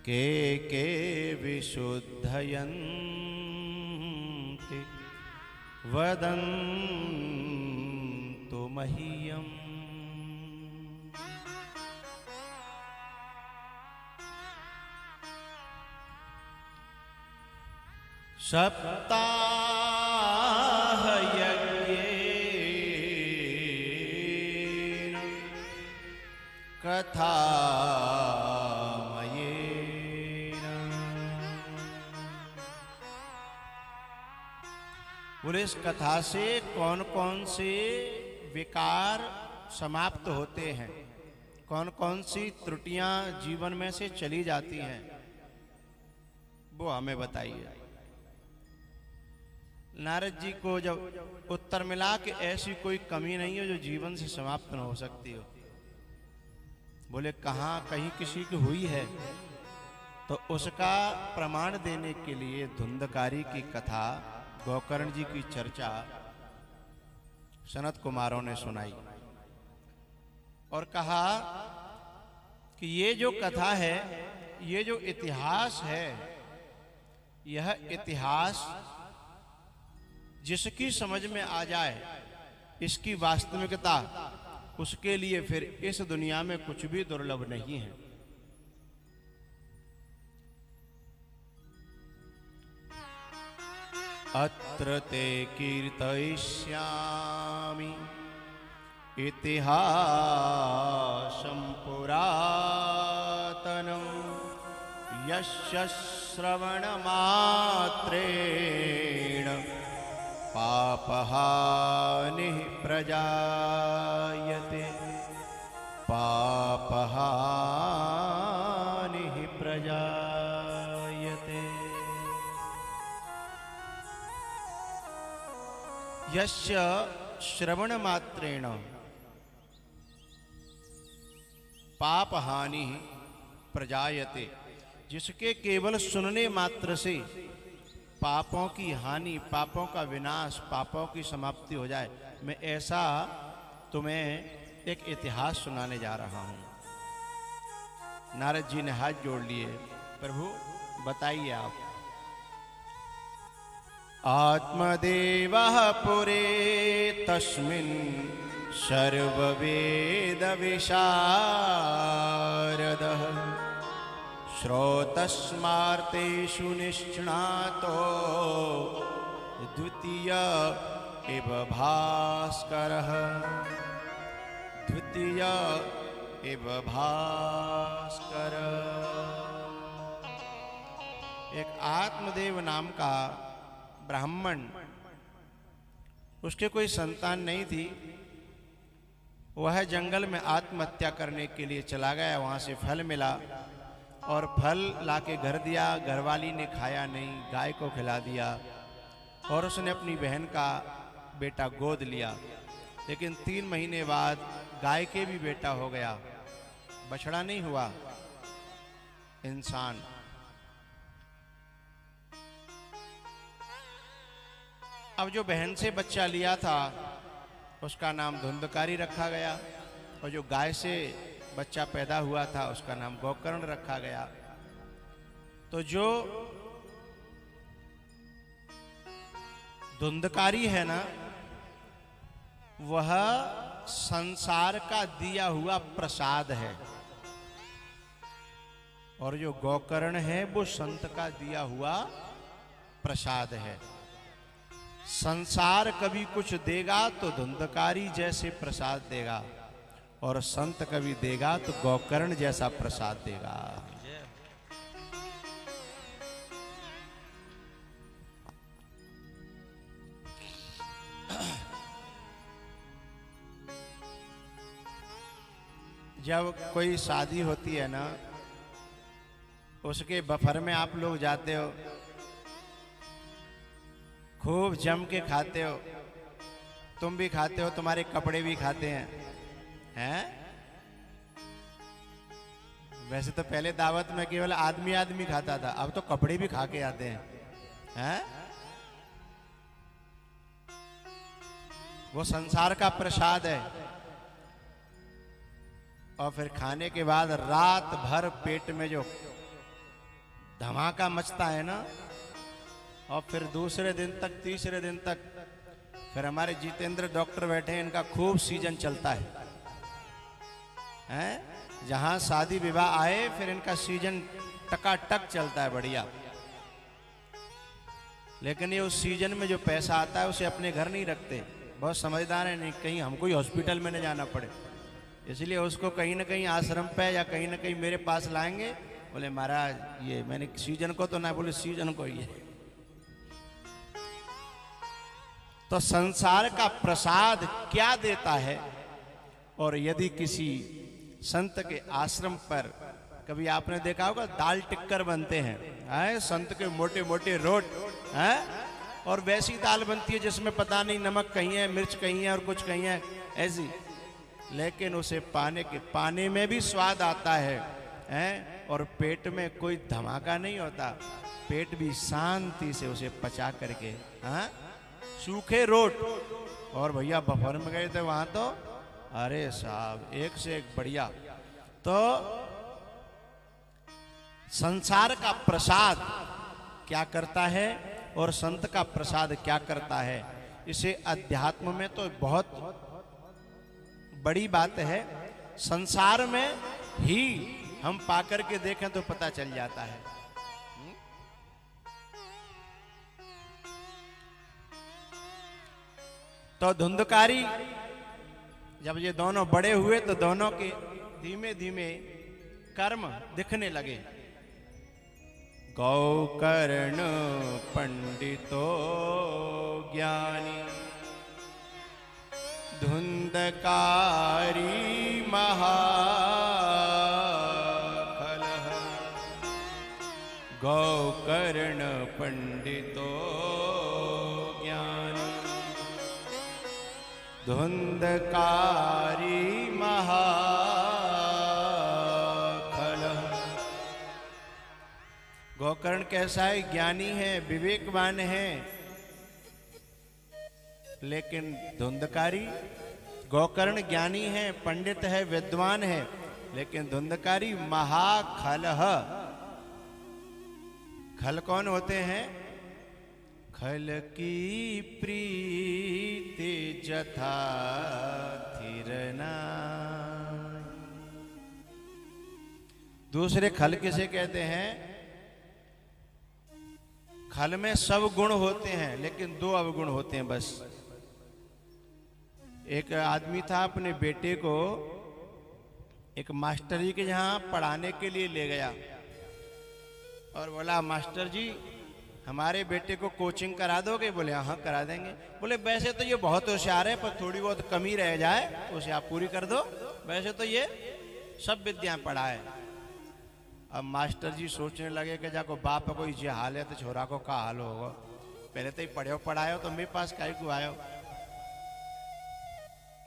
के विशुद्धयन्ति वदन्तु मह्यम्। सप्ताहयज्ञेन कथामयेन। बोले इस कथा से कौन कौन से विकार समाप्त होते हैं, कौन कौन सी त्रुटियां जीवन में से चली जाती हैं, वो हमें बताइए। नारद जी को जब उत्तर मिला कि ऐसी कोई कमी नहीं है जो जीवन से समाप्त न हो सकती हो। बोले कहाँ कहीं किसी की हुई है? तो उसका प्रमाण देने के लिए धुंधकारी की कथा, गोकर्ण जी की चर्चा सनत कुमारों ने सुनाई और कहा कि ये जो कथा है, ये जो इतिहास है, यह इतिहास जिसकी समझ में आ जाए इसकी वास्तविकता, उसके लिए फिर इस दुनिया में कुछ भी दुर्लभ नहीं है। अत्र ते कीर्तयिष्यामि इतिहासं पुरातनं यस्य श्रवणमात्रेण पापहानिः प्रजायते। पापहानिः प्रजायते। यस्य श्रवणमात्रेण पापहानिः प्रजायते। जिसके केवल सुनने मात्र से पापों की हानि, पापों का विनाश, पापों की समाप्ति हो जाए, मैं ऐसा तुम्हें एक इतिहास सुनाने जा रहा हूं। नारद जी ने हाथ जोड़ लिए, प्रभु बताइए आप। आत्मदेवः पुरे तस्मिन् सर्ववेद विशारदः श्रोतस्मार्तेषु निष्णातो द्वितीय इव भास्करः। द्वितीय इव भास्कर। एक आत्मदेव नाम का ब्राह्मण, उसके कोई संतान नहीं थी। वह जंगल में आत्महत्या करने के लिए चला गया। वहां से फल मिला और फल लाके घर दिया। घरवाली ने खाया नहीं, गाय को खिला दिया और उसने अपनी बहन का बेटा गोद लिया। लेकिन 3 महीने बाद गाय के भी बेटा हो गया, बछड़ा नहीं हुआ, इंसान। अब जो बहन से बच्चा लिया था उसका नाम धुंधकारी रखा गया, और जो गाय से बच्चा पैदा हुआ था उसका नाम गोकर्ण रखा गया। तो जो धुंधकारी है ना, वह संसार का दिया हुआ प्रसाद है, और जो गोकर्ण है वो संत का दिया हुआ प्रसाद है। संसार कभी कुछ देगा तो धुंधकारी जैसे प्रसाद देगा, और संत कभी देगा तो गोकर्ण जैसा प्रसाद देगा। जब कोई शादी होती है ना, उसके बफर में आप लोग जाते हो, खूब जम के खाते हो, तुम भी खाते हो, तुम्हारे कपड़े भी खाते हैं, हैं? वैसे तो पहले दावत में केवल आदमी आदमी खाता था, अब तो कपड़े भी खा के आते हैं, हैं? वो संसार का प्रसाद है। और फिर खाने के बाद रात भर पेट में जो धमाका मचता है ना, और फिर दूसरे दिन तक, तीसरे दिन तक फिर हमारे जितेंद्र डॉक्टर बैठे हैं, इनका खूब सीजन चलता है जहां शादी विवाह आए फिर इनका सीजन टकाटक चलता है, बढ़िया। लेकिन ये उस सीजन में जो पैसा आता है उसे अपने घर नहीं रखते, बहुत समझदार है, नहीं कहीं हमको ही हॉस्पिटल में न जाना पड़े, इसलिए उसको कहीं ना कहीं आश्रम पे या कहीं ना कहीं मेरे पास लाएंगे। बोले महाराज ये मैंने सीजन को तो ना, बोले सीजन को ही है। तो संसार का प्रसाद क्या देता है, और यदि किसी संत के आश्रम पर कभी आपने देखा होगा दाल टिक्कर बनते हैं, संत के मोटे मोटे रोट हैं, और वैसी दाल बनती है जिसमें पता नहीं नमक कहीं है, मिर्च कहीं है और कुछ कहीं है ऐसी, लेकिन उसे पाने में भी स्वाद आता है, और पेट में कोई धमाका नहीं होता, पेट भी शांति से उसे पचा करके, सूखे रोट। और भैया बफर में गए थे वहां तो अरे साहब एक से एक बढ़िया। तो संसार का प्रसाद क्या करता है और संत का प्रसाद क्या करता है, इसे अध्यात्म में तो बहुत बड़ी बात है, संसार में ही हम पाकर के देखें तो पता चल जाता है। तो धुंधकारी जब ये दोनों बड़े हुए तो दोनों के धीमे धीमे कर्म दिखने लगे। गौकर्ण पंडितो ज्ञानी धुंधकारी महाखलः। गौकर्ण पंडितो ज्ञानी धुंधकारी महाखलः। गोकर्ण कैसा है? ज्ञानी है, विवेकवान है, लेकिन धुंधकारी। गोकर्ण ज्ञानी है, पंडित है, विद्वान है, लेकिन धुंधकारी महाखलः। खल कौन होते हैं? खल की प्रीति जथा थिरना। दूसरे खल किसे कहते हैं? खल में सब गुण होते हैं लेकिन दो अवगुण होते हैं बस। एक आदमी था, अपने बेटे को एक मास्टरी के यहाँ पढ़ाने के लिए ले गया और बोला मास्टर जी हमारे बेटे को कोचिंग करा दोगे? बोले हाँ करा देंगे। बोले वैसे तो ये बहुत होशियार है पर थोड़ी बहुत कमी रह जाए उसे आप पूरी कर दो, वैसे तो ये सब विद्याएं पढ़ा है। अब मास्टर जी सोचने लगे कि जाको बाप को ये हाल है तो छोरा को का हाल होगा, पहले तो ही पढ़ो पढ़ायो तो मेरे पास काहे को आयो।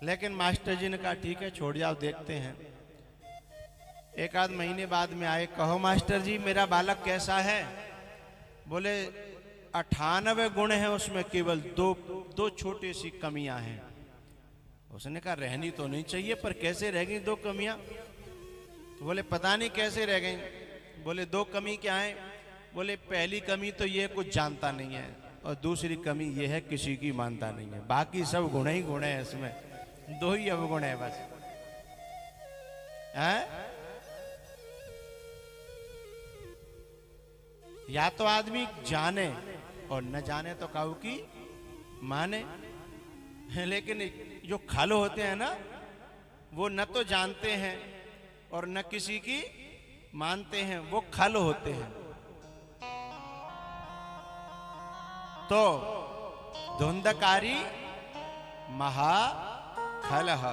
लेकिन मास्टर जी ने कहा ठीक है छोड़ जाओ देखते हैं। एक आध महीने बाद में आए, कहो मास्टर जी मेरा बालक कैसा है? बोले 98 गुण हैं उसमें केवल दो छोटी सी कमियां हैं। उसने कहा रहनी तो नहीं चाहिए पर कैसे रह गई दो कमियां? तो बोले पता नहीं कैसे रह गई। बोले दो कमी क्या है? बोले पहली कमी तो ये कुछ जानता नहीं है और दूसरी कमी ये है किसी की मानता नहीं है, बाकी सब गुण ही गुण है, इसमें दो ही अवगुण है बस। या तो आदमी जाने और न जाने तो काऊ की माने। लेकिन जो खल होते हैं ना वो न तो जानते हैं और न किसी की मानते हैं, वो खल होते हैं। तो धुंधकारी महाखलः।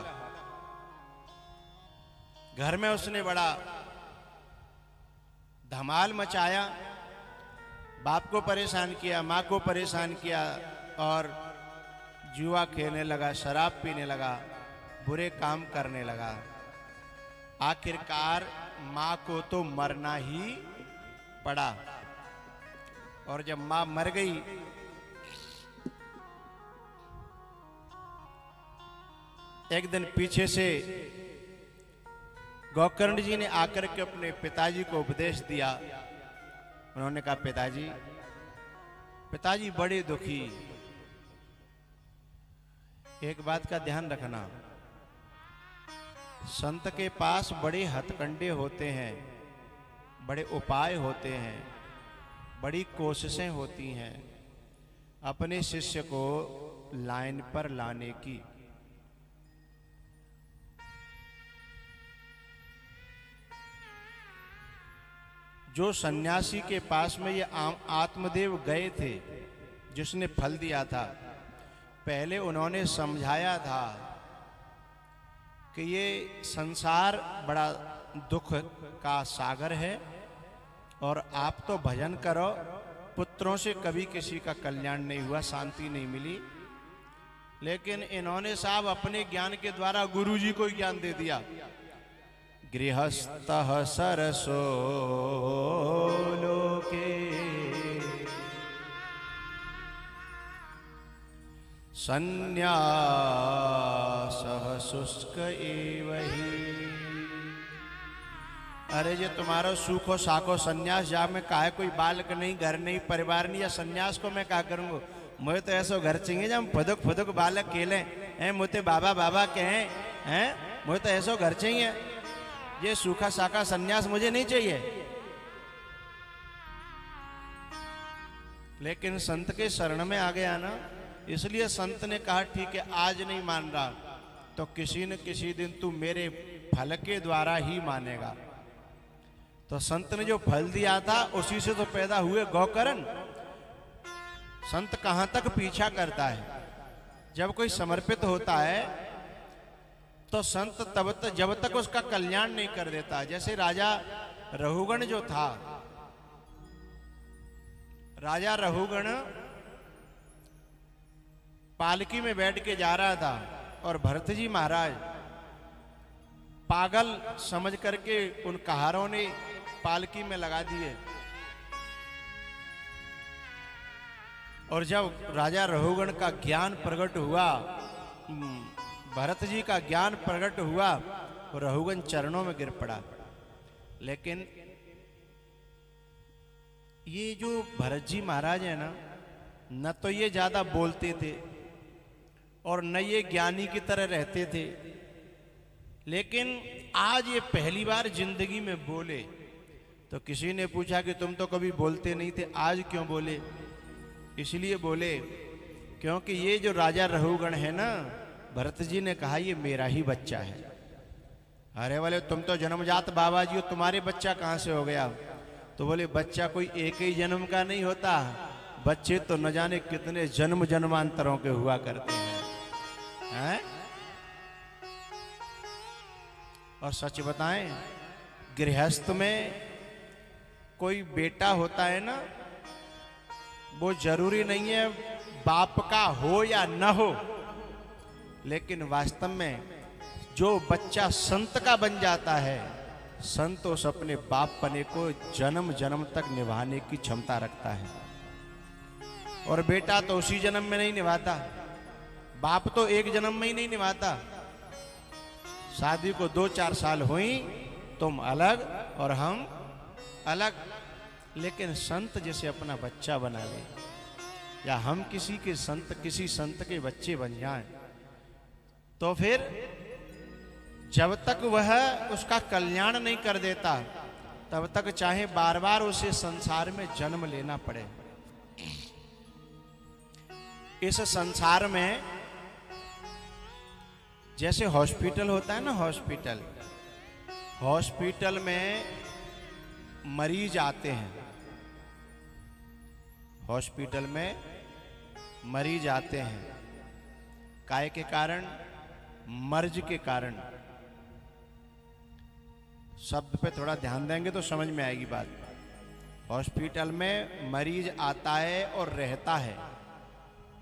घर में उसने बड़ा धमाल मचाया, बाप को परेशान किया, माँ को परेशान किया और जुआ खेलने लगा, शराब पीने लगा, बुरे काम करने लगा। आखिरकार माँ को तो मरना ही पड़ा और जब माँ मर गई एक दिन पीछे से गोकर्ण जी ने आकर के अपने पिताजी को उपदेश दिया उन्होंने कहा पिताजी बड़े दुखी। एक बात का ध्यान रखना, संत के पास बड़े हथकंडे होते हैं, बड़े उपाय होते हैं, बड़ी कोशिशें होती हैं अपने शिष्य को लाइन पर लाने की। जो सन्यासी के पास में ये आत्मदेव गए थे, जिसने फल दिया था, पहले उन्होंने समझाया था कि ये संसार बड़ा दुख का सागर है और आप तो भजन करो, पुत्रों से कभी किसी का कल्याण नहीं हुआ, शांति नहीं मिली। लेकिन इन्होंने साहब अपने ज्ञान के द्वारा गुरुजी को ज्ञान दे दिया। गृहस्थः सरसो लोके सन्न्यासः शुष्क एव हि। अरे जे तुम्हारो सूखो साखो सन्यास, जा में काहे कोई बालक नहीं, घर नहीं, परिवार नहीं, या सन्यास को मैं क्या करूँगा? मुझे तो ऐसा घर चाहिए जब फुदुक फुदुक बालक खेले हैं, मुझे बाबा बाबा कहें हैं, मुझे तो ऐसा घर चाहिए। ये सूखा साखा सन्यास मुझे नहीं चाहिए। लेकिन संत के शरण में आ गया ना, इसलिए संत ने कहा ठीक है, आज नहीं मान रहा तो किसी न किसी दिन तू मेरे फल के द्वारा ही मानेगा। तो संत ने जो फल दिया था उसी से तो पैदा हुए गौकरण। संत कहां तक पीछा करता है? जब कोई समर्पित होता है तो संत तब तक, जब तक उसका कल्याण नहीं कर देता। जैसे राजा रहुगण जो था, राजा रहुगण पालकी में बैठ के जा रहा था और भरत जी महाराज पागल समझ करके उन कहारों ने पालकी में लगा दिए। और जब राजा रहुगण का ज्ञान प्रकट हुआ, भरत जी का ज्ञान प्रकट हुआ, तो रहुगण चरणों में गिर पड़ा। लेकिन ये जो भरत जी महाराज है ना, न तो ये ज्यादा बोलते थे और न ये ज्ञानी की तरह रहते थे, लेकिन आज ये पहली बार जिंदगी में बोले। तो किसी ने पूछा कि तुम तो कभी बोलते नहीं थे, आज क्यों बोले? इसलिए बोले क्योंकि ये जो राजा रहुगण है ना, भरत जी ने कहा ये मेरा ही बच्चा है। अरे बोले तुम तो जन्मजात बाबा जी हो, तुम्हारे बच्चा कहाँ से हो गया? तो बोले बच्चा कोई एक ही जन्म का नहीं होता, बच्चे तो न जाने कितने जन्म जन्मांतरों के हुआ करते हैं। और सच बताएं, गृहस्थ में कोई बेटा होता है ना, वो जरूरी नहीं है बाप का हो या न हो, लेकिन वास्तव में जो बच्चा संत का बन जाता है, संत उस अपने बाप पने को जन्म जन्म तक निभाने की क्षमता रखता है। और बेटा तो उसी जन्म में नहीं निभाता, बाप तो एक जन्म में ही नहीं निभाता। शादी को 2-4 साल हुई, तुम अलग और हम अलग, लेकिन संत जैसे अपना बच्चा बना ले, या हम किसी संत के बच्चे बन जाएं, तो फिर जब तक वह उसका कल्याण नहीं कर देता, तब तक चाहे बार बार उसे संसार में जन्म लेना पड़े। इस संसार में जैसे हॉस्पिटल होता है ना, हॉस्पिटल में मरीज आते हैं, हॉस्पिटल में मरीज आते हैं, काय के कारण? मर्ज के कारण। शब्द पे थोड़ा ध्यान देंगे तो समझ में आएगी बात। हॉस्पिटल में मरीज आता है और रहता है,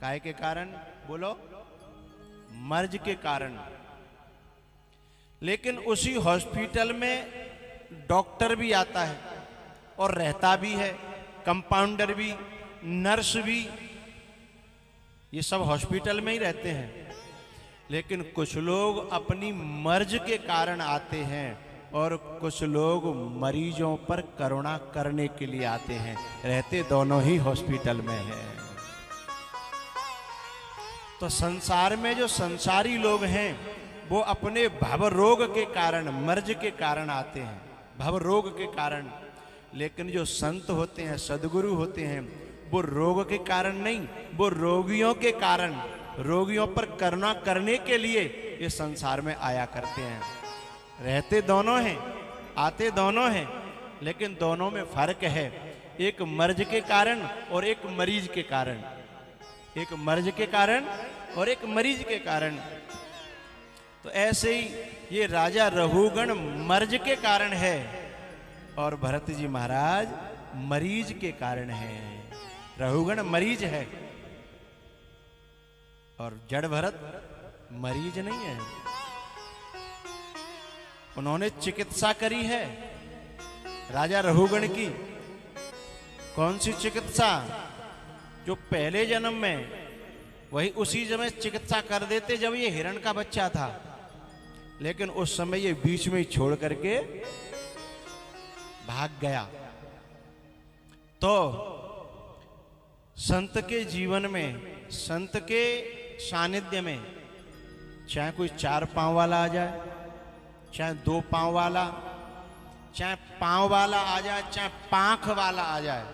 काय के कारण? बोलो, मर्ज के कारण। लेकिन उसी हॉस्पिटल में डॉक्टर भी आता है और रहता भी है, कंपाउंडर भी, नर्स भी, ये सब हॉस्पिटल में ही रहते हैं। लेकिन कुछ लोग अपनी मर्ज के कारण आते हैं, और कुछ लोग मरीजों पर करुणा करने के लिए आते हैं, रहते दोनों ही हॉस्पिटल में हैं। तो संसार में जो संसारी लोग हैं वो अपने भव रोग के कारण, मर्ज के कारण आते हैं, भव रोग के कारण। लेकिन जो संत होते हैं, सद्गुरु होते हैं, वो रोग के कारण नहीं, वो रोगियों के कारण, रोगियों पर करुणा करने के लिए इस संसार में आया करते हैं। रहते दोनों हैं, आते दोनों हैं, लेकिन दोनों में फर्क है, एक मर्ज के कारण और एक मरीज के कारण, एक मर्ज के कारण और एक मरीज के कारण। तो ऐसे ही ये राजा रहुगण मर्ज के कारण है और भरत जी महाराज मरीज के कारण है। रहुगण मरीज है और जड़ भरत मरीज नहीं है। उन्होंने चिकित्सा करी है राजा रहुगण की। कौन सी चिकित्सा? जो पहले जन्म में वही उसी समय चिकित्सा कर देते जब ये हिरण का बच्चा था, लेकिन उस समय ये बीच में ही छोड़ करके भाग गया। तो संत के जीवन में, संत के सानिध्य में, चाहे कोई 4 पांव वाला आ जाए, चाहे 2 पांव वाला, चाहे पांव वाला आ जाए, चाहे पांख वाला आ जाए,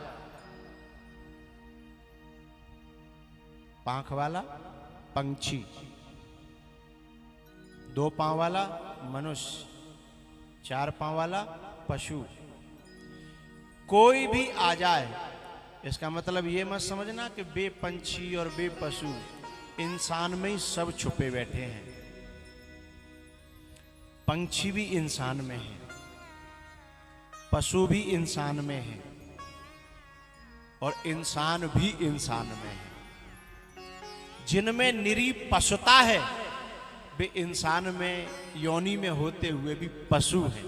पांख वाला पंछी, 2 पांव वाला मनुष्य, 4 पांव वाला पशु, कोई भी आ जाए, इसका मतलब ये मत समझना कि बे पंछी और बे पशु, इंसान में ही सब छुपे बैठे हैं। पंछी भी इंसान में है, पशु भी इंसान में है और इंसान भी इंसान में है। जिनमें निरी पशुता है वे इंसान में योनि में होते हुए भी पशु हैं,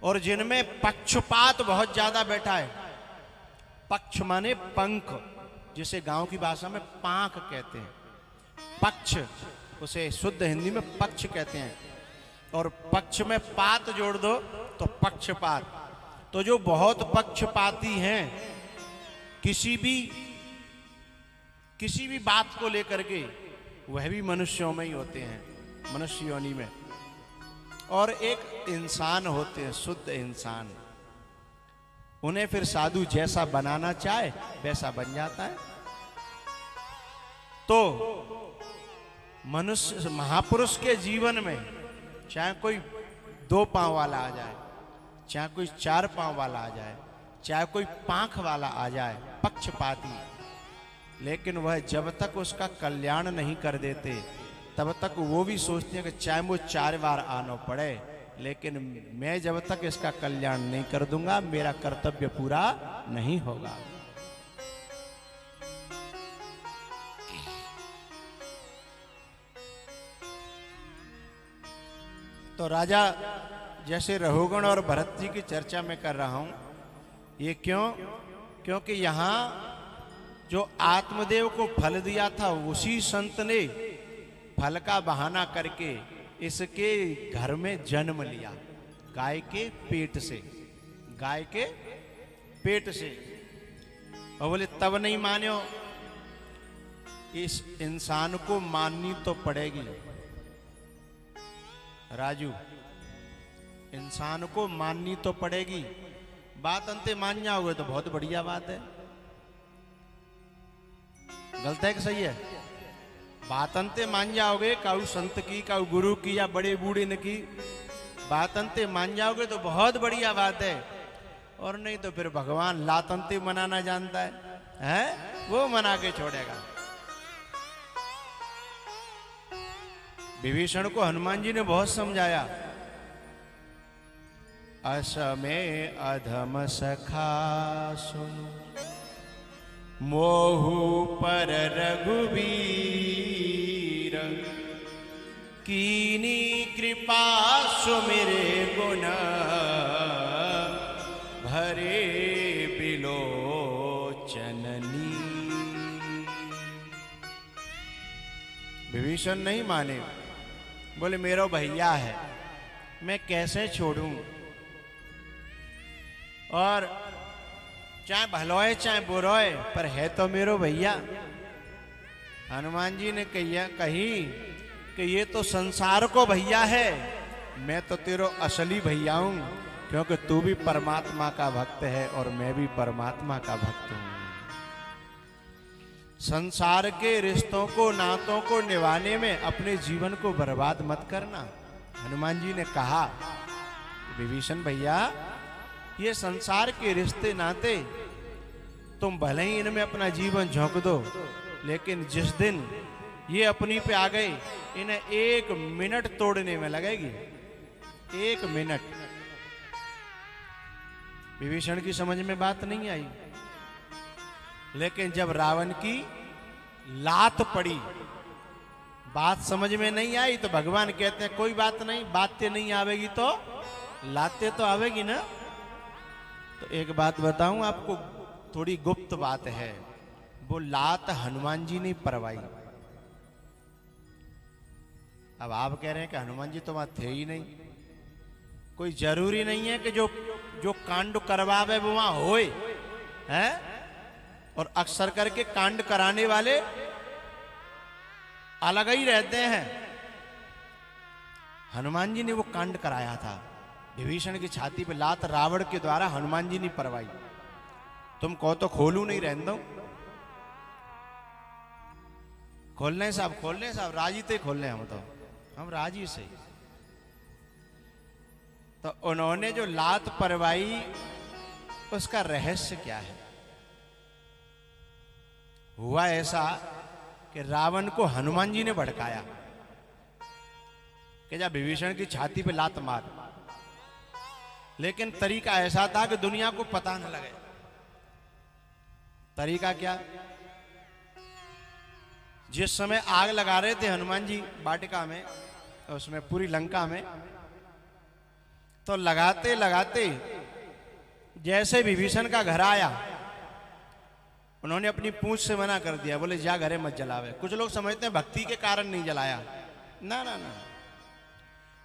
और जिनमें पक्षपात बहुत ज्यादा बैठा है, पक्ष माने पंख, जिसे गांव की भाषा में पांख कहते हैं, पक्ष उसे शुद्ध हिंदी में पक्ष कहते हैं, और पक्ष में पात जोड़ दो तो पक्षपात। तो जो बहुत पक्षपाती हैं, किसी भी बात को लेकर के, वह भी मनुष्यों में ही होते हैं, मनुष्य योनि में। और एक इंसान होते हैं, शुद्ध इंसान, उन्हें फिर साधु जैसा बनाना चाहे वैसा बन जाता है। तो मनुष्य, महापुरुष के जीवन में चाहे कोई 2 पांव वाला आ जाए, चाहे कोई 4 पांव वाला आ जाए, चाहे कोई पांख वाला आ जाए, पक्षपाती, लेकिन वह जब तक उसका कल्याण नहीं कर देते तब तक वो भी सोचते हैं कि चाहे वो 4 बार आना पड़े, लेकिन मैं जब तक इसका कल्याण नहीं कर दूंगा मेरा कर्तव्य पूरा नहीं होगा। तो राजा जैसे रहुगण और भरत जी की चर्चा मैं कर रहा हूं, ये क्यों? क्योंकि यहां जो आत्मदेव को फल दिया था उसी संत ने फल का बहाना करके इसके घर में जन्म लिया, गाय के पेट से, गाय के पेट से। और बोले तब नहीं मानो, इस इंसान को माननी तो पड़ेगी राजू, इंसान को माननी तो पड़ेगी। बात अंते मान जाओगे तो बहुत बढ़िया बात है, गलत है कि सही है? बात अंते मान जाओगे, काऊ संत की, काऊ गुरु की या बड़े बूढ़े ने की बात अंते मान जाओगे तो बहुत बढ़िया बात है। और नहीं तो फिर भगवान लातंते मनाना जानता है, वो मना के छोड़ेगा। विभीषण को हनुमान जी ने बहुत समझाया, असमे अधम सखा सुन मोहु पर रघुवीर, कीनी कृपा सुमिरे गुण भरे बिलोचननी। विभीषण नहीं माने, बोले मेरा भैया है, मैं कैसे छोड़ूं। और चाहे भलोए चाहे बुरोए, पर है तो मेरो भैया। हनुमान जी ने कही कि ये तो संसार को भैया है, मैं तो तेरो असली भैया हूं, क्योंकि तू भी परमात्मा का भक्त है और मैं भी परमात्मा का भक्त हूं। संसार के रिश्तों को, नातों को निभाने में अपने जीवन को बर्बाद मत करना। हनुमान जी ने कहा, विभीषण भैया, ये संसार के रिश्ते नाते तुम भले ही इनमें अपना जीवन झोंक दो, लेकिन जिस दिन ये अपनी पे आ गए, इन्हें 1 मिनट तोड़ने में लगेगी। 1 मिनट। विभीषण की समझ में बात नहीं आई, लेकिन जब रावण की लात पड़ी, बात समझ में नहीं आई, तो भगवान कहते हैं कोई बात नहीं, बातें नहीं आवेगी तो लाते तो आवेगी ना। तो एक बात बताऊं आपको, थोड़ी गुप्त बात है। वो लात हनुमान जी ने परवाई। अब आप कह रहे हैं कि हनुमान जी तो वहां थे ही नहीं। कोई जरूरी नहीं है कि जो कांड करवावे वो वहां होए, हैं? और अक्सर करके कांड कराने वाले अलग ही रहते हैं। हनुमान जी ने वो कांड कराया था। विभीषण की छाती पे लात रावण के द्वारा हनुमान जी ने परवाई। तुम कहो तो खोलू नहीं, रहने दो। खोलने साहब राजी तो ही खोलने, हम राजी से। तो उन्होंने जो लात परवाई, उसका रहस्य क्या है? हुआ ऐसा कि रावण को हनुमान जी ने भड़काया कि जा विभीषण की छाती पे लात मार, लेकिन तरीका ऐसा था कि दुनिया को पता न लगे। तरीका क्या? जिस समय आग लगा रहे थे हनुमान जी वाटिका में, उसमें पूरी लंका में, तो लगाते लगाते जैसे विभीषण का घर आया, उन्होंने अपनी पूंछ से मना कर दिया, बोले जा घरे मत जलावे। कुछ लोग समझते हैं भक्ति के कारण नहीं जलाया। ना ना ना,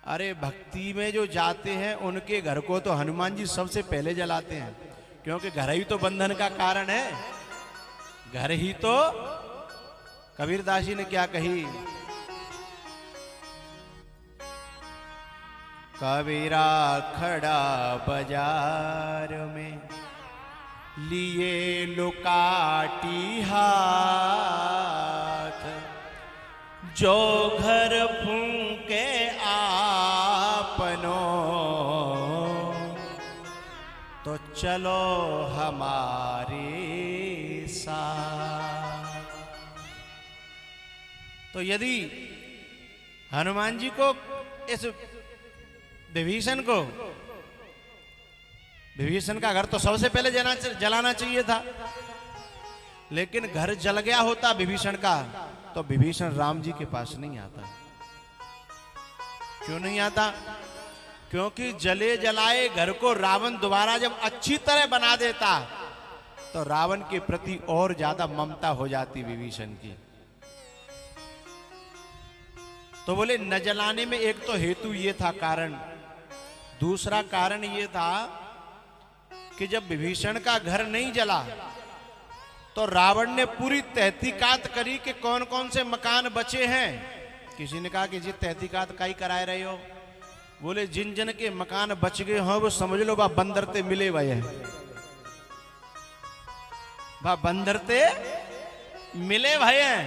अरे भक्ति में जो जाते हैं उनके घर को तो हनुमान जी सबसे पहले जलाते हैं, क्योंकि घर ही तो बंधन का कारण है। घर ही तो, कबीरदास जी ने क्या कही, कबीरा खड़ा बाजार में लिए लुकाटी हाथ, जो घर फूंके आपनो तो चलो हमारे साथ। तो यदि हनुमान जी को, इस विभीषण का घर तो सबसे पहले जलाना चाहिए था, लेकिन घर जल गया होता विभीषण का, तो विभीषण राम जी के पास नहीं आता। क्यों नहीं आता? क्योंकि जले जलाए घर को रावण दोबारा जब अच्छी तरह बना देता, तो रावण के प्रति और ज्यादा ममता हो जाती विभीषण की। तो बोले न जलाने में एक तो हेतु ये था कारण, दूसरा कारण ये था कि जब विभीषण का घर नहीं जला, तो रावण ने पूरी तहकीकात करी कि कौन कौन से मकान बचे हैं। किसी ने कहा कि जी तहकीकात का ही कराए रहे हो। बोले जिन जन के मकान बच गए हो वो समझ लो बा बंदरते मिले हुए हैं, बा बंदरते मिले भय हैं,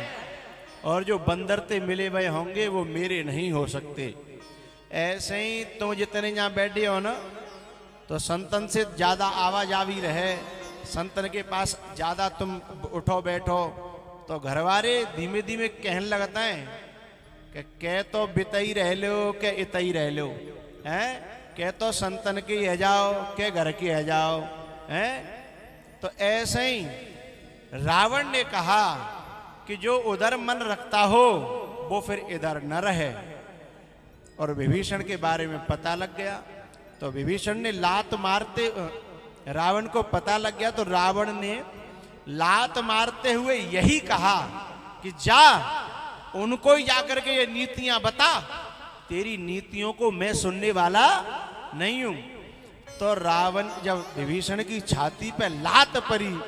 और जो बंदरते मिले भय होंगे वो मेरे नहीं हो सकते। ऐसे ही तुम जितने यहाँ बैठे हो ना, तो संतन से ज्यादा आवाजावी रहे, संतन के पास ज्यादा तुम उठो बैठो, तो घरवाले धीमे धीमे कहने लगता है कि कह तो बितई रह लो के इतई रह लो, हैं? कह तो संतन के है जाओ के घर के है जाओ, हैं? तो ऐसे ही रावण ने कहा कि जो उधर मन रखता हो वो फिर इधर न रहे, और विभीषण के बारे में पता लग गया। तो विभीषण ने लात मारते, रावण को पता लग गया, तो रावण ने लात मारते हुए यही कहा कि जा उनको ही जाकर के ये नीतियां बता तेरी नीतियों को मैं सुनने वाला नहीं हूं। तो रावण जब विभीषण की छाती पे लात पड़ी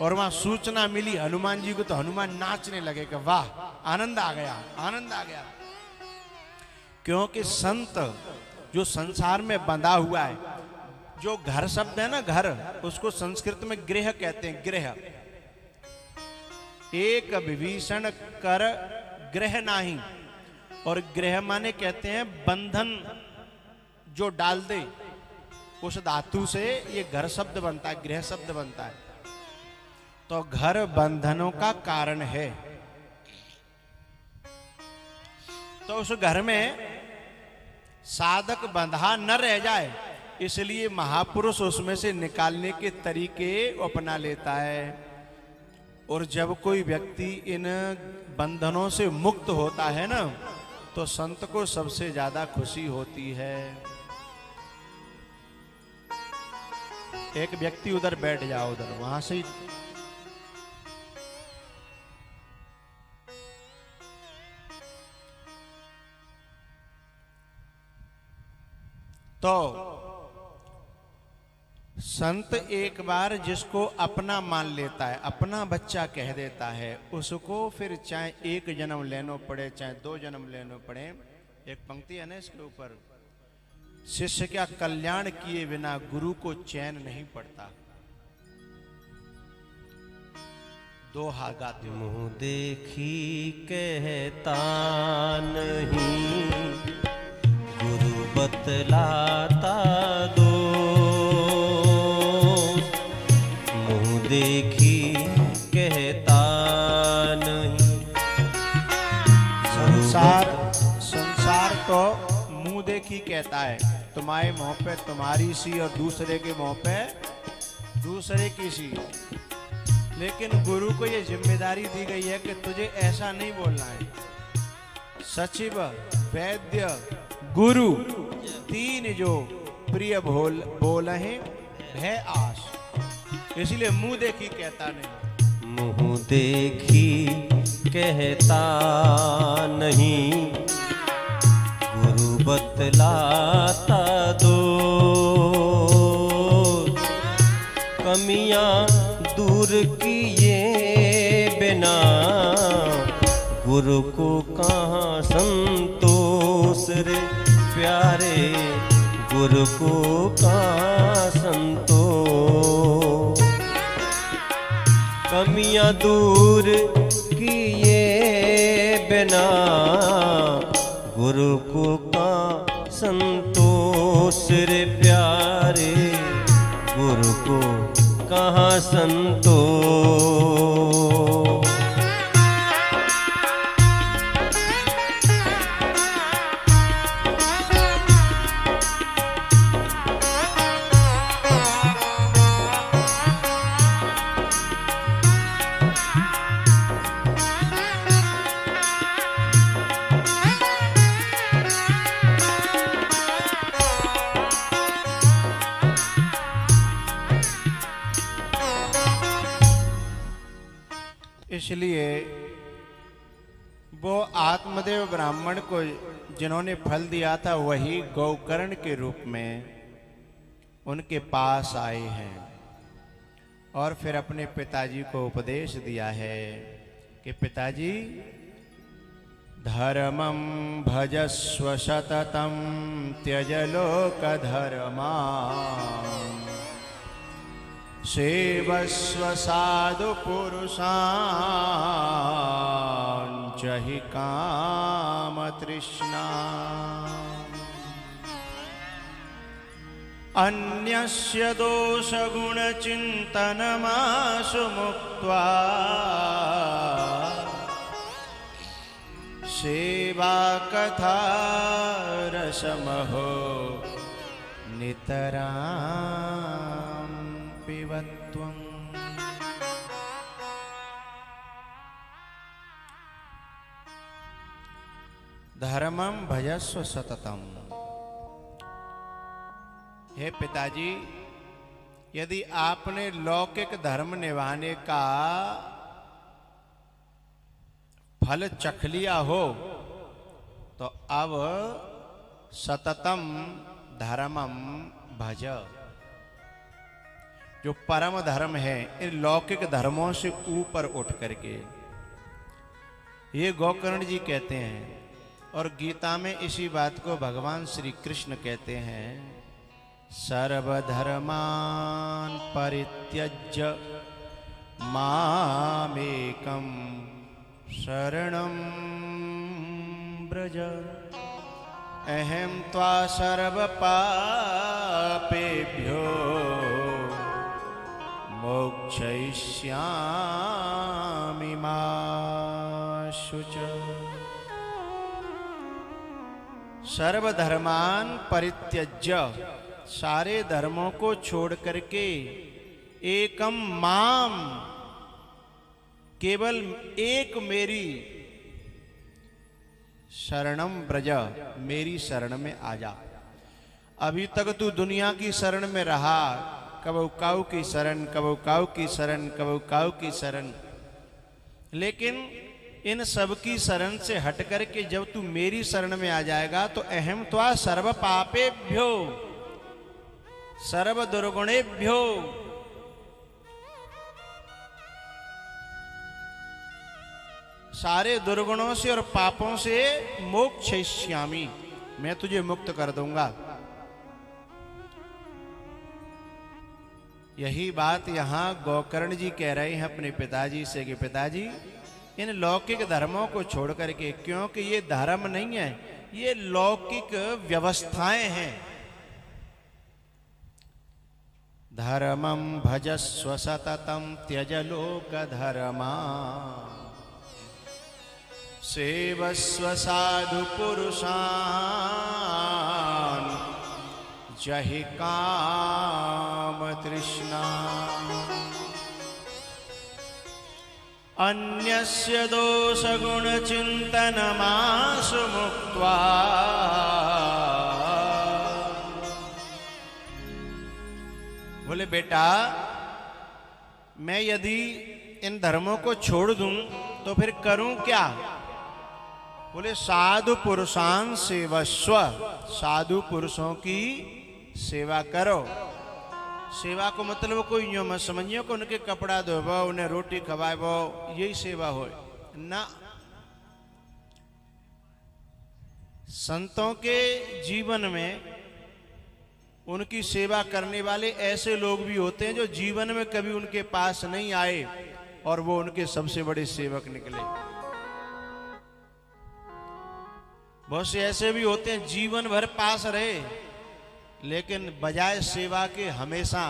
और वहां सूचना मिली हनुमान जी को, तो हनुमान नाचने लगे कि वाह, आनंद आ गया, आनंद आ गया। क्योंकि संत जो संसार में बंधा हुआ है, जो घर शब्द है ना, घर, उसको संस्कृत में गृह कहते हैं, गृह। एक विभीषण कर गृह नाही, और गृह माने कहते हैं बंधन जो डाल दे, उस धातु से ये घर शब्द बनता है, गृह शब्द बनता है। तो घर बंधनों का कारण है। तो उस घर में साधक बंधा न रह जाए, इसलिए महापुरुष उसमें से निकालने के तरीके अपना लेता है। और जब कोई व्यक्ति इन बंधनों से मुक्त होता है ना, तो संत को सबसे ज्यादा खुशी होती है। एक व्यक्ति उधर बैठ जाओ, उधर वहां से ही तो संत एक बार जिसको अपना मान लेता है, अपना बच्चा कह देता है, उसको फिर चाहे एक जन्म लेना पड़े, चाहे 2 जन्म लेने पड़े। एक पंक्ति है ना इसके ऊपर, शिष्य का कल्याण किए बिना गुरु को चैन नहीं पड़ता। दोहा गाते हो। मुँह देखी कहता नहीं, गुरु बतलाता दो। मुँह देखी कहता नहीं। संसार तो मुंह देखी कहता है, तुम्हारे मुंह पे तुम्हारी सी और दूसरे के मुंह पे दूसरे की सी। लेकिन गुरु को ये जिम्मेदारी दी गई है कि तुझे ऐसा नहीं बोलना है। सचिव, वैद्य, गुरु, 3 जो प्रिय बोलहे भय आस। इसलिए मुंह देखी कहता नहीं। मुँह देखी कहता नहीं, गुरु बतलाता दो। कमियां दूर किए बिना गुरु को कहाँ संतोष रे प्यारे, गुरु को कहाँ संतोष। कमियां दूर किए बिना गुरु को कहाँ संतोष रे प्यारे, गुरु को कहाँ संतोष। इसलिए वो आत्मदेव ब्राह्मण को जिन्होंने फल दिया था, वही गौकर्ण के रूप में उनके पास आए हैं और फिर अपने पिताजी को उपदेश दिया है कि पिताजी, धर्मं भजस्व सततं त्यज लोक धर्मा, सेवस्व साधु पुरुषां च हि काम तृष्णा, अन्यस्य दोष गुण चिंतनमाशु मुक्त्वा, सेवा कथा रसमहो नितरां पिबत्वम्। धर्मं भजस्व सततम। हे पिताजी, यदि आपने लौकिक धर्म निभाने का फल चख लिया हो, तो अब सततम धर्मम भज। जो परम धर्म है इन लौकिक धर्मों से ऊपर उठ करके, ये गोकर्ण जी कहते हैं। और गीता में इसी बात को भगवान श्री कृष्ण कहते हैं, सर्वधर्मान परित्यज्य मामेकं शरणं व्रज अहं त्वा सर्वपापेभ्यो मोक्षयिष्यामि मा शुच। सर्वधर्मान परित्यज्य, सारे धर्मों को छोड़ करके, एकम माम, केवल एक मेरी, शरणम ब्रज, मेरी शरण में आ जा। अभी तक तू दुनिया की शरण में रहा, कबहु काऊ की शरण, कबहु काऊ की शरण, कबहु काऊ की शरण, लेकिन इन सब की शरण से हट करके जब तू मेरी शरण में आ जाएगा तो अहम त्वा सर्व पापेभ्यो सर्व दुर्गुणेभ्यो, सारे दुर्गुणों से और पापों से मोक्षयिष्यामि, मैं तुझे मुक्त कर दूंगा। यही बात यहाँ गोकर्ण जी कह रहे हैं अपने पिताजी से कि पिताजी इन लौकिक धर्मों को छोड़ करके, क्योंकि ये धर्म नहीं है, ये लौकिक व्यवस्थाएं हैं। धर्मं भजस्व सततं त्यज लोक धर्मा सेवस्व साधु पुरुषान् जहि काम तृष्णा अन्यस्य दोष गुण चिंतनमाशु मुक्त्वा। बोले बेटा, मैं यदि इन धर्मों को छोड़ दूं तो फिर करूं क्या? बोले साधु पुरुषान सेवस्व, साधु पुरुषों की सेवा करो। सेवा को मतलब कोई यूं मत समझिए कि उनके कपड़ा धोबो, उन्हें रोटी खवाबो, यही सेवा हो ना। संतों के जीवन में उनकी सेवा करने वाले ऐसे लोग भी होते हैं जो जीवन में कभी उनके पास नहीं आए और वो उनके सबसे बड़े सेवक निकले। बहुत से ऐसे भी होते हैं जीवन भर पास रहे लेकिन बजाय सेवा के हमेशा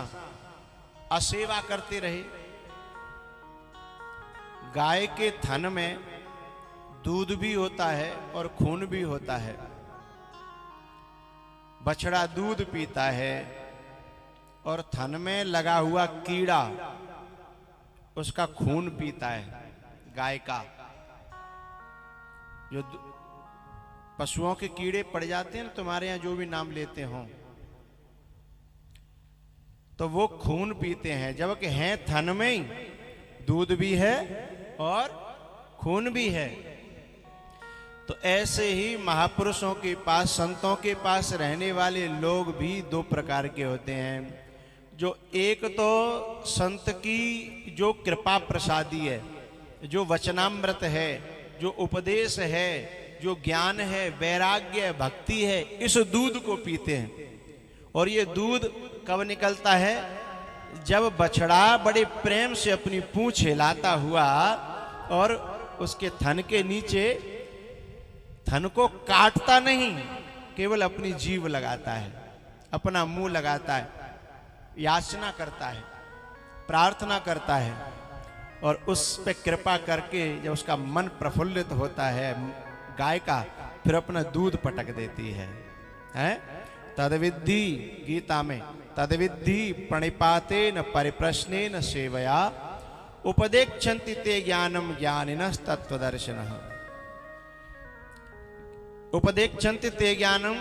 असेवा करते रहे। गाय के थन में दूध भी होता है और खून भी होता है। बछड़ा दूध पीता है और थन में लगा हुआ कीड़ा उसका खून पीता है। गाय का जो पशुओं के कीड़े पड़ जाते हैं ना, तुम्हारे यहाँ जो भी नाम लेते हों, तो वो खून पीते हैं, जबकि हैं थन में ही दूध भी है और खून भी है। तो ऐसे ही महापुरुषों के पास, संतों के पास रहने वाले लोग भी दो प्रकार के होते हैं। जो एक तो संत की जो कृपा प्रसादी है, जो वचनामृत है, जो उपदेश है, जो ज्ञान है, वैराग्य है, भक्ति है, इस दूध को पीते हैं। और ये दूध कब निकलता है? जब बछड़ा बड़े प्रेम से अपनी पूंछ हिलाता हुआ और उसके थन के नीचे, थन को काटता नहीं, केवल अपनी जीभ लगाता है, अपना मुंह लगाता है, याचना करता है, प्रार्थना करता है, और उस पे कृपा करके जब उसका मन प्रफुल्लित होता है गाय का, फिर अपना दूध पटक देती है। तद्विद्धि, गीता में तद्विद्धि प्रणिपातेन परिप्रश्नेन सेवया उपदेक्षन्ति ते ज्ञानम ज्ञानिनः तत्त्वदर्शिनः। उपदेक्षन्ति ते ज्ञानम,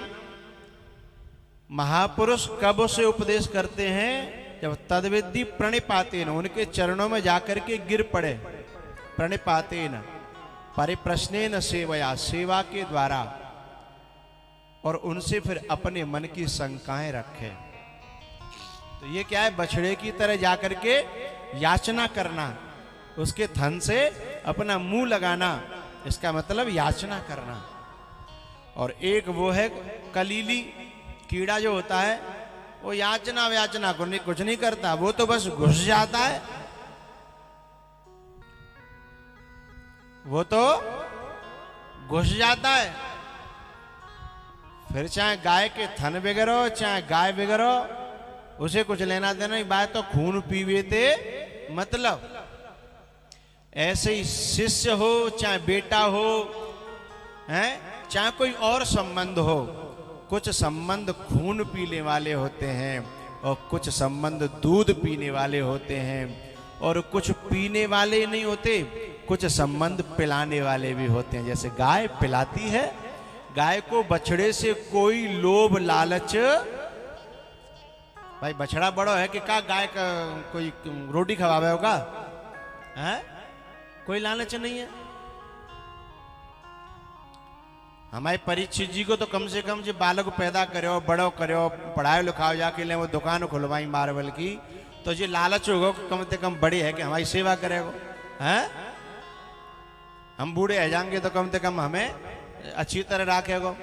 महापुरुष कब उसे उपदेश करते हैं? जब तद्विद्धि प्रणिपातेन, उनके चरणों में जाकर के गिर पड़े। प्रणिपातेन परिप्रश्नेन सेवया, सेवा के द्वारा। और उनसे फिर अपने मन की शंकाएं रखे। तो ये क्या है, बछड़े की तरह जाकर के याचना करना, उसके थन से अपना मुंह लगाना, इसका मतलब याचना करना। और एक वो है कलीली कीड़ा जो होता है, वो याचना व्याचना को कुछ नहीं करता, वो तो बस घुस जाता है, वो तो घुस जाता है। फिर चाहे गाय के थन बिगड़ो, चाहे गाय बिगड़ो, उसे कुछ लेना देना नहीं, बात तो खून पीवे थे मतलब। ऐसे ही शिष्य हो, चाहे बेटा हो, हैं, चाहे कोई और संबंध हो, कुछ संबंध खून पीने वाले होते हैं और कुछ संबंध दूध पीने वाले होते हैं, और कुछ पीने वाले नहीं होते, कुछ संबंध पिलाने वाले भी होते हैं। जैसे गाय पिलाती है, गाय को बछड़े से कोई लोभ लालच, भाई बछड़ा बड़ो है कि का गाय का कोई रोटी खवावे होगा, है? कोई लालच नहीं है। हमारे परीक्षित जी को तो कम से कम जो बालक पैदा करो, बड़ो करो, पढ़ाओ लिखाओ, जाके ले वो दुकान खुलवाई मार्बल की, तो ये लालच होगा कि कम से कम बड़े है कि हमारी सेवा करेगा, हैं? हम बूढ़े रह जाएंगे तो कम से कम हमें अच्छी तरह रखेगा।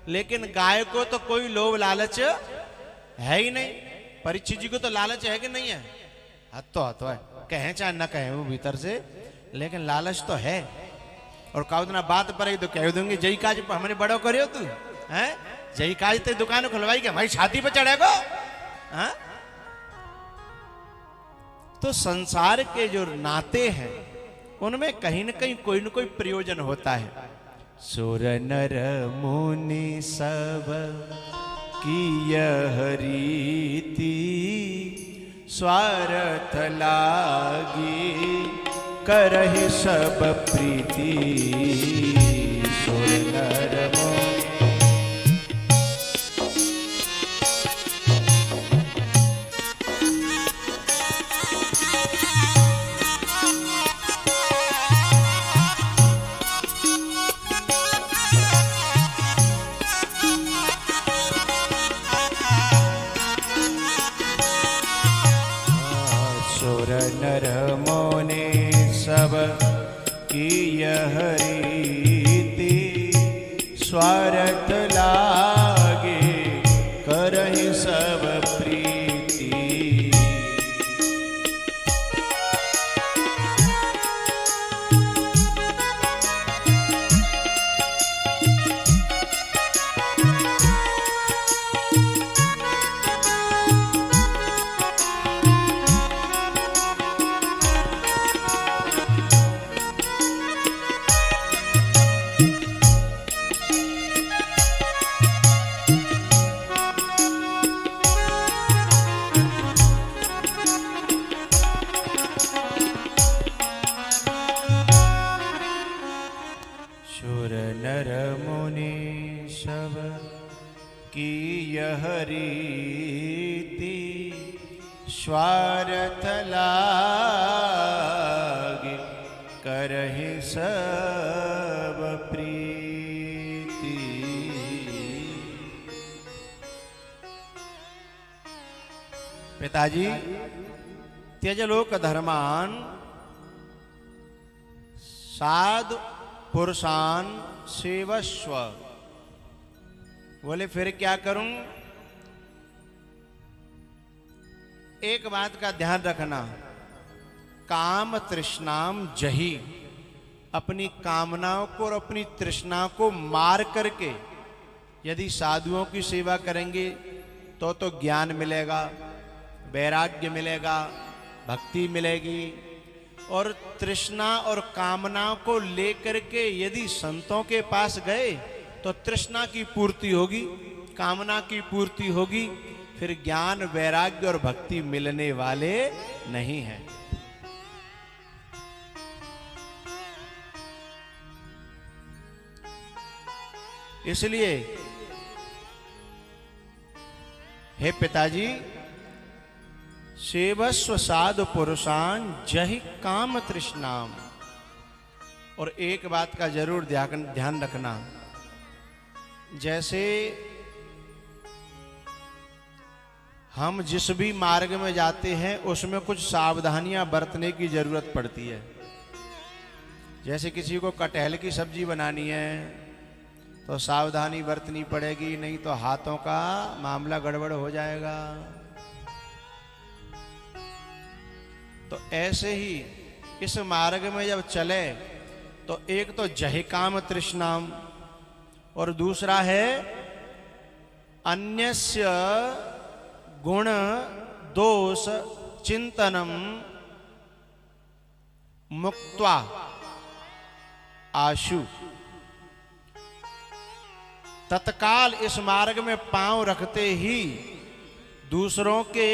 लेकिन गाय को तो कोई लोभ लालच है ही नहीं। परीक्षित जी को तो लालच है कि नहीं है? हत्तो है, कहें चाहे न कहें वो भीतर से, लेकिन लालच तो है। और काउदना बात पर ही तो कह दूंगी, जई काज हमने बड़ो करियो तू, हैं? जई काज ते दुकान खुलवाई के हमारी छाती पर चढ़ेगो, हैं? तो संसार के जो नाते हैं उनमें कहीं न कहीं कोई न कोई प्रयोजन होता है। सुर नर मुनि सब की यह रीति, स्वार्थ लागी करहि सब प्रीति। सुर नर मुनि नर मोने सब की यह रीति, स्वार्थ लागे करहि सब प्रीति। नर मुनि सब की यह रीति, स्वार्थ लागे करहि सब प्रीति। पिताजी, त्यजलोक धर्मान साधु पुरुषान सेवस्व। बोले फिर क्या करूं? एक बात का ध्यान रखना, काम तृष्णाम जही, अपनी कामनाओं को और अपनी तृष्णा को मार करके यदि साधुओं की सेवा करेंगे तो ज्ञान मिलेगा, वैराग्य मिलेगा, भक्ति मिलेगी। और तृष्णा और कामना को लेकर के यदि संतों के पास गए तो तृष्णा की पूर्ति होगी, कामना की पूर्ति होगी, फिर ज्ञान वैराग्य और भक्ति मिलने वाले नहीं हैं। इसलिए हे पिताजी, सेवस्व साधु पुरुषान जहि काम तृष्णाम। और एक बात का जरूर ध्यान रखना, जैसे हम जिस भी मार्ग में जाते हैं उसमें कुछ सावधानियां बरतने की जरूरत पड़ती है। जैसे किसी को कटहल की सब्जी बनानी है तो सावधानी बरतनी पड़ेगी, नहीं तो हाथों का मामला गड़बड़ हो जाएगा। तो ऐसे ही इस मार्ग में जब चले तो एक तो जहिकाम तृष्णाम और दूसरा है अन्यस्य गुण दोष चिंतनम मुक्त्वा आशु। तत्काल इस मार्ग में पांव रखते ही दूसरों के